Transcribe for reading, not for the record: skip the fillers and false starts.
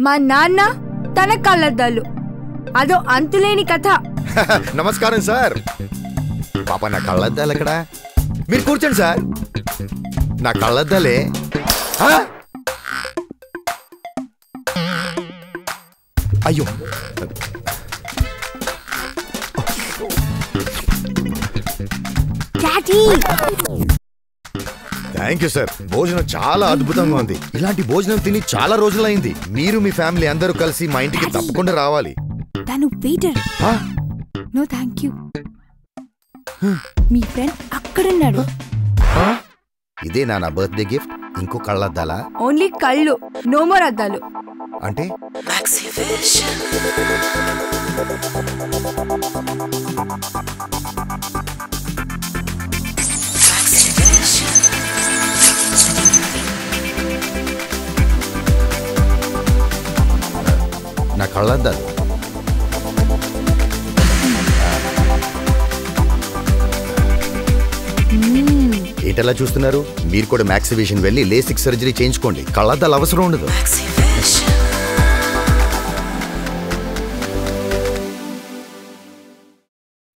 మా నాన్న తన కళ్ళద్దాలు అదో అంతులేని కథ. నమస్కారం సార్. పాప నా కళ్ళద్దాలు ఎక్కడా? మీరు కూర్చోండి సార్. నా కళ్ళద్దాలే. అయ్యో థ్యాంక్ యూ సార్. భోజనం చాలా అద్భుతంగా ఉంది. ఇలాంటి భోజనం తిని చాలా రోజులైంది. మీరు మీ ఫ్యామిలీ అందరూ కలిసి మా ఇంటికి తప్పకుండా రావాలి. తను వెయిటర్. No thank you. మీ ఫ్రెండ్ అక్కడున్నాడు. ఇదే నా బర్త్డే గిఫ్ట్. ఇంకో కళ్ళద్దాలా? ఓన్లీ కళ్ళు, నో మోర్ అద్దాలు. అంటే నా కళ్ళద్దాలు. ఏంటలా చూస్తున్నారు? మీరు కూడా మ్యాక్సివేషన్ వెళ్ళి లేసిక్ సర్జరీ చేయించుకోండి. కళ్ళద్దాలు అవసరం ఉండదు.